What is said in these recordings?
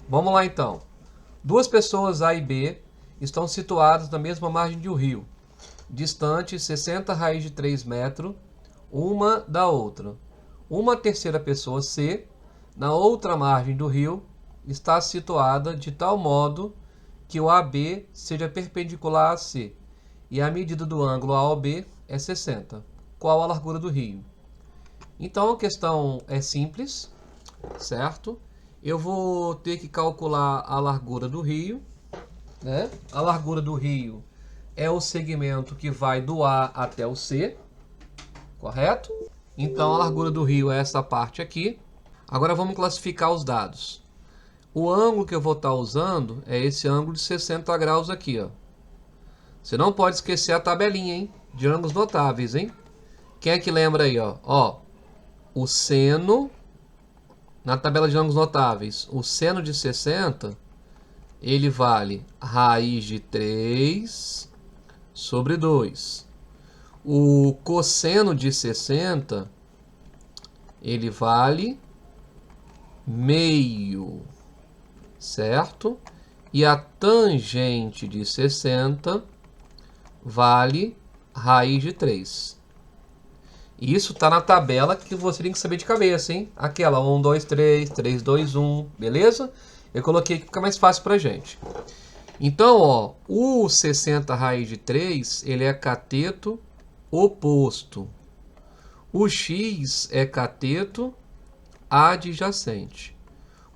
Vamos lá então. Duas pessoas A e B estão situadas na mesma margem de um rio, distante 60 raiz de 3 metros, uma da outra. Uma terceira pessoa C, na outra margem do rio, está situada de tal modo que o AB seja perpendicular a C, e a medida do ângulo AOB é 60. Qual a largura do rio? Então a questão é simples, certo? Eu vou ter que calcular a largura do rio, né? A largura do rio é o segmento que vai do A até o C, correto? Então a largura do rio é essa parte aqui. Agora vamos classificar os dados. O ângulo que eu vou estar usando é esse ângulo de 60 graus aqui, ó. Você não pode esquecer a tabelinha, hein? De ângulos notáveis, hein? Quem é que lembra aí, ó? Ó, o seno, na tabela de ângulos notáveis, o seno de 60, ele vale raiz de 3 sobre 2. O cosseno de 60, ele vale meio, certo? E a tangente de 60 vale raiz de 3. E isso está na tabela que você tem que saber de cabeça, hein? Aquela 1, 2, 3, 3, 2, 1, beleza? Eu coloquei aqui para ficar mais fácil pra gente. Então, ó, o 60 raiz de 3, ele é cateto oposto. O x é cateto adjacente.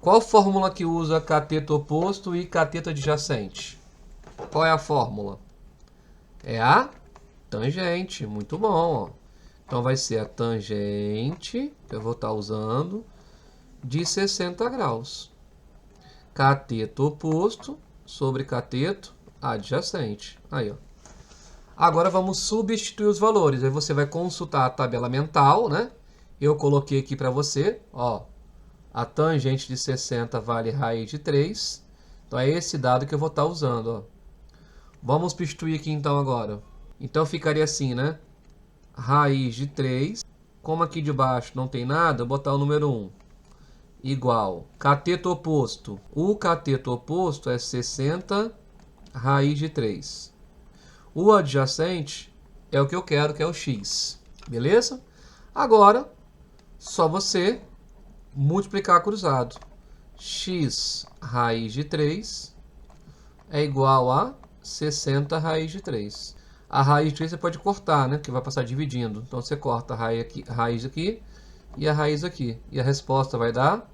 Qual fórmula que usa cateto oposto e cateto adjacente? Qual é a fórmula? É a tangente. Muito bom, ó. Então vai ser a tangente, que eu vou estar usando, de 60 graus. Cateto oposto sobre cateto adjacente. Aí, ó. Agora vamos substituir os valores. Aí você vai consultar a tabela mental, né? Eu coloquei aqui para você, ó. A tangente de 60 vale raiz de 3. Então é esse dado que eu vou estar usando, ó. Vamos substituir aqui então agora. Então ficaria assim, né? Raiz de 3. Como aqui de baixo não tem nada, eu vou botar o número 1. Igual cateto oposto. O cateto oposto é 60 raiz de 3. O adjacente é o que eu quero, que é o x. Beleza? Agora, só você multiplicar cruzado. X raiz de 3 é igual a 60 raiz de 3. A raiz de 3 você pode cortar, né? Que vai passar dividindo. Então você corta a raiz aqui e a raiz aqui. E a resposta vai dar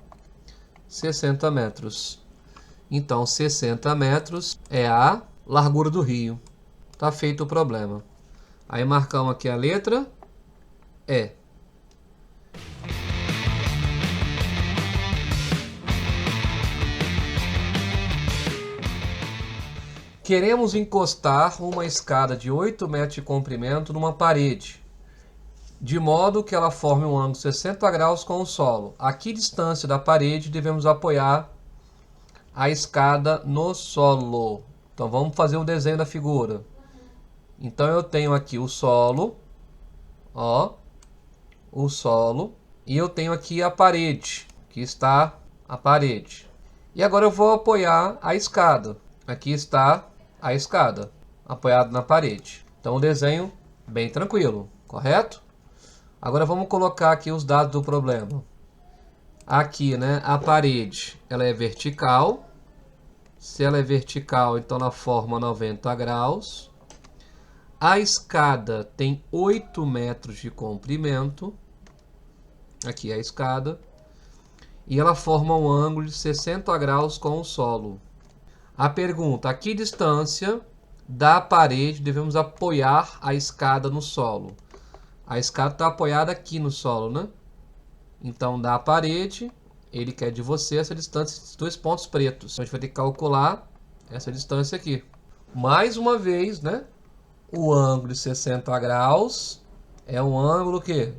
60 metros. Então 60 metros é a largura do rio. Tá feito o problema. Aí marcamos aqui a letra E. Queremos encostar uma escada de 8 metros de comprimento numa parede, de modo que ela forme um ângulo 60 graus com o solo. A que distância da parede devemos apoiar a escada no solo? Então vamos fazer o desenho da figura. Então eu tenho aqui o solo, ó, o solo, e eu tenho aqui a parede, que está a parede. E agora eu vou apoiar a escada. Aqui está a escada, apoiado na parede. Então o desenho bem tranquilo, correto? Agora vamos colocar aqui os dados do problema. Aqui, né, a parede, ela é vertical. Se ela é vertical, então ela forma 90 graus. A escada tem 8 metros de comprimento. Aqui é a escada. E ela forma um ângulo de 60 graus com o solo. A pergunta: a que distância da parede devemos apoiar a escada no solo? A escada está apoiada aqui no solo, né? Então, da parede, ele quer de você essa distância de 2 pontos pretos. Então, a gente vai ter que calcular essa distância aqui. Mais uma vez, né? O ângulo de 60 graus é um ângulo que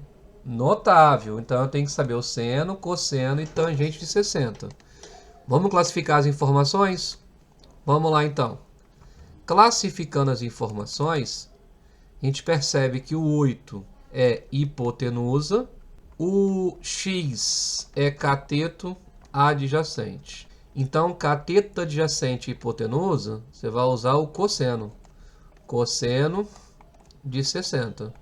notável. Então, eu tenho que saber o seno, cosseno e tangente de 60. Vamos classificar as informações? Vamos lá, então. Classificando as informações, a gente percebe que o 8 é hipotenusa, o x é cateto adjacente. Então, cateto adjacente e hipotenusa, você vai usar o cosseno. Cosseno de 60.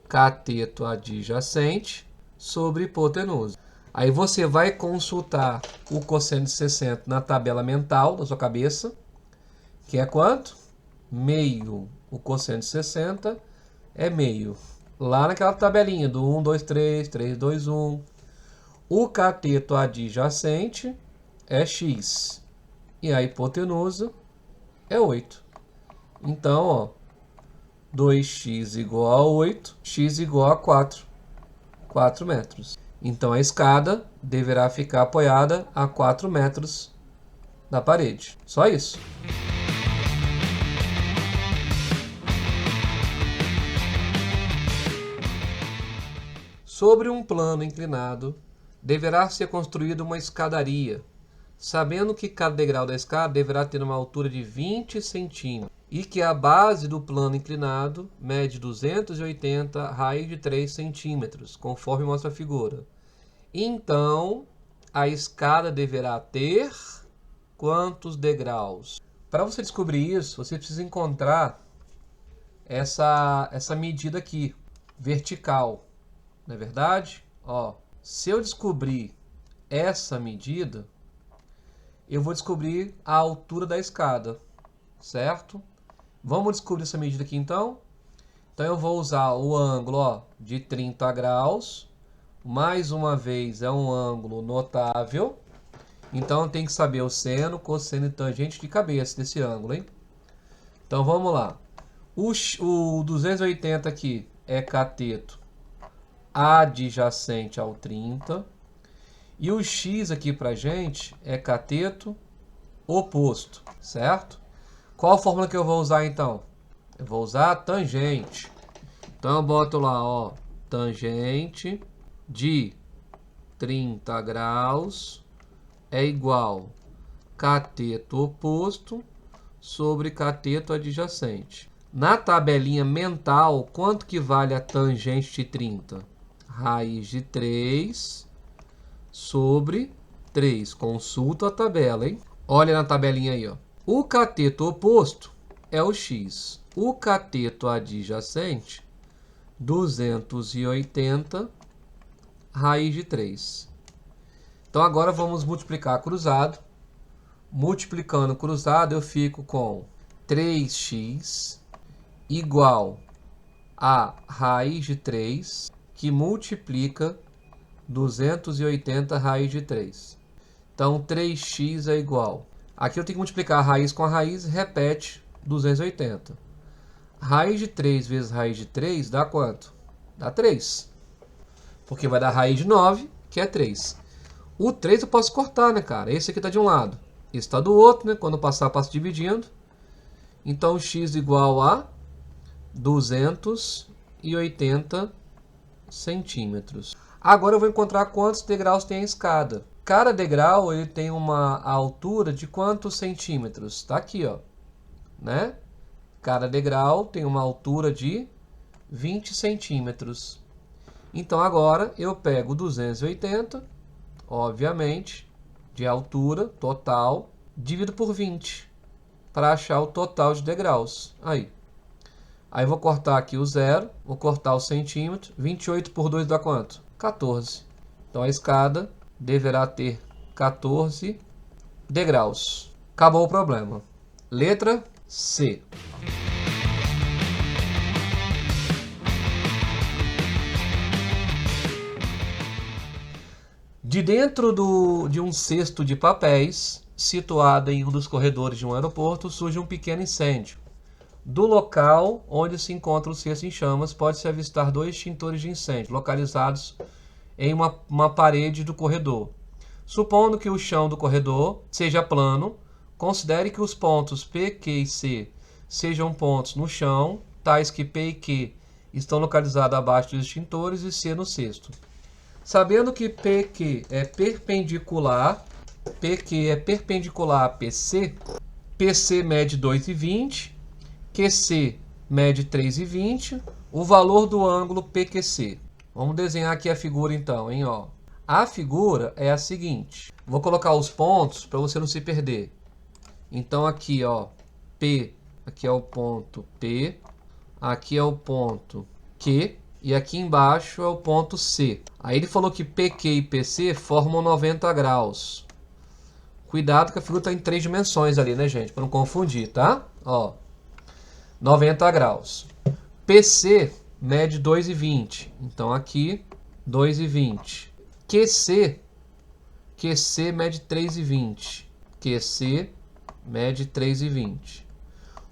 Cateto adjacente sobre hipotenusa. Aí você vai consultar o cosseno de 60 na tabela mental da sua cabeça, que é quanto? Meio. O cosseno de 60 é meio. Lá naquela tabelinha do 1, 2, 3, 3, 2, 1. O cateto adjacente é x. E a hipotenusa é 8. Então, ó, 2x igual a 8, x igual a 4. 4 metros. Então, a escada deverá ficar apoiada a 4 metros da parede. Só isso. Sobre um plano inclinado, deverá ser construída uma escadaria, sabendo que cada degrau da escada deverá ter uma altura de 20 centímetros e que a base do plano inclinado mede 280 raiz de 3 centímetros, conforme mostra a figura. Então, a escada deverá ter quantos degraus? Para você descobrir isso, você precisa encontrar essa medida aqui, vertical. Não é verdade? Ó, se eu descobrir essa medida, eu vou descobrir a altura da escada, certo? Vamos descobrir essa medida aqui então? Então eu vou usar o ângulo, ó, de 30 graus. Mais uma vez é um ângulo notável. Então eu tenho que saber o seno, cosseno e tangente de cabeça desse ângulo, hein? Então vamos lá. O 280 aqui é cateto adjacente ao 30. E o x aqui pra gente é cateto oposto, certo? Qual a fórmula que eu vou usar então? Eu vou usar a tangente. Então eu boto lá, ó, tangente de 30 graus é igual cateto oposto sobre cateto adjacente. Na tabelinha mental, quanto que vale a tangente de 30? Raiz de 3 sobre 3. Consulta a tabela, hein? Olha na tabelinha aí, ó. O cateto oposto é o x. O cateto adjacente, 280 raiz de 3. Então agora vamos multiplicar cruzado. Multiplicando cruzado, eu fico com 3x igual a raiz de 3, que multiplica 280 raiz de 3. Então, 3x é igual. Aqui eu tenho que multiplicar a raiz com a raiz, repete 280. Raiz de 3 vezes raiz de 3 dá quanto? Dá 3. Porque vai dar raiz de 9, que é 3. O 3 eu posso cortar, né, cara? Esse aqui está de um lado. Esse está do outro, né? Quando passar, passo dividindo. Então, x igual a 280 centímetros. Agora eu vou encontrar quantos degraus tem a escada. Cada degrau ele tem uma altura de quantos centímetros? Está aqui, ó, né? Cada degrau tem uma altura de 20 centímetros. Então agora eu pego 280, obviamente, de altura total, divido por 20 para achar o total de degraus. Aí vou cortar aqui o 0, vou cortar o centímetro. 28 por 2 dá quanto? 14. Então a escada deverá ter 14 degraus. Acabou o problema. Letra C. De dentro de um cesto de papéis, situado em um dos corredores de um aeroporto, surge um pequeno incêndio. Do local onde se encontra o cesto em chamas, pode-se avistar 2 extintores de incêndio, localizados em uma parede do corredor. Supondo que o chão do corredor seja plano, considere que os pontos P, Q e C sejam pontos no chão, tais que P e Q estão localizados abaixo dos extintores e C no cesto. Sabendo que PQ é perpendicular a PC, PC mede 2,20, QC mede 3,20, o valor do ângulo PQC. Vamos desenhar aqui a figura então, hein? Ó. A figura é a seguinte. Vou colocar os pontos para você não se perder. Então aqui, ó, P, aqui é o ponto P, aqui é o ponto Q e aqui embaixo é o ponto C. Aí ele falou que PQ e PC formam 90 graus. Cuidado que a figura está em 3 dimensões ali, né, gente? Para não confundir, tá? Ó, 90 graus. PC mede 2,20. Então aqui, 2,20. QC mede 3,20. QC mede 3,20.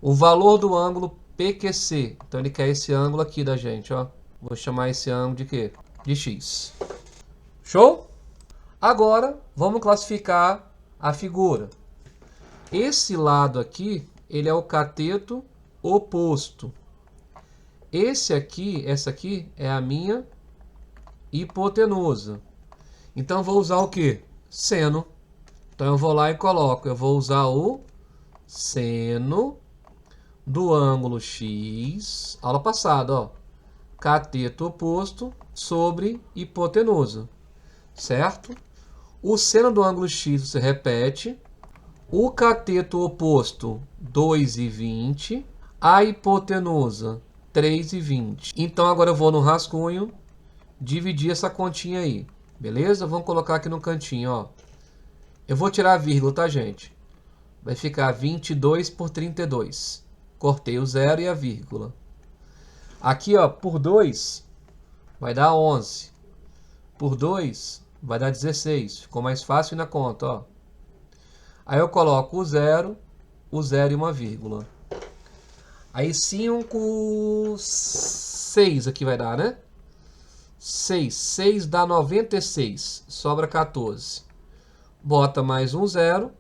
O valor do ângulo PQC. Então ele quer esse ângulo aqui da gente, ó. Vou chamar esse ângulo de quê? De X. Show? Agora, vamos classificar a figura. Esse lado aqui, ele é o cateto oposto. Essa aqui é a minha hipotenusa. Então, vou usar o quê? Seno. Então, eu vou lá e coloco. Eu vou usar o seno do ângulo X. Aula passada, ó. Cateto oposto sobre hipotenusa. Certo? O seno do ângulo X você repete. O cateto oposto, 2,20. A hipotenusa, 3,20. Então, agora eu vou no rascunho dividir essa continha aí. Beleza? Vamos colocar aqui no cantinho, ó. Eu vou tirar a vírgula, tá, gente? Vai ficar 22 por 32. Cortei o zero e a vírgula. Aqui, ó, por 2 vai dar 11. Por 2 vai dar 16. Ficou mais fácil na conta, ó. Aí eu coloco o zero e uma vírgula. Aí 5, 6 aqui vai dar, né? 6 dá 96. Sobra 14. Bota mais um zero.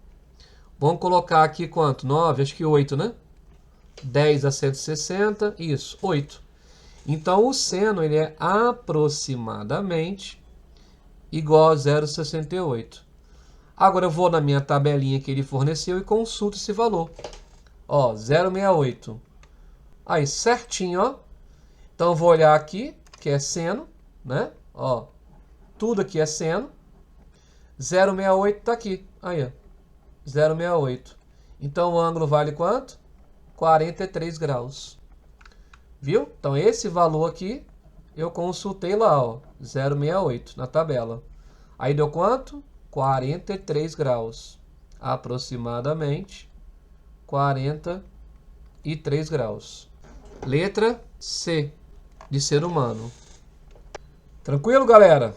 Vamos colocar aqui quanto? 9? Acho que 8, né? 10 a 160. Isso, 8. Então, o seno ele é aproximadamente igual a 0,68. Agora eu vou na minha tabelinha que ele forneceu e consulto esse valor. Ó, 0,68. Aí, certinho, ó. Então, eu vou olhar aqui, que é seno, né? Ó, tudo aqui é seno. 0,68 tá aqui. Aí, ó. 0,68. Então, o ângulo vale quanto? 43 graus. Viu? Então, esse valor aqui, eu consultei lá, ó. 0,68 na tabela. Aí, deu quanto? 43 graus. Aproximadamente 43 graus. Letra C, de ser humano. Tranquilo, galera?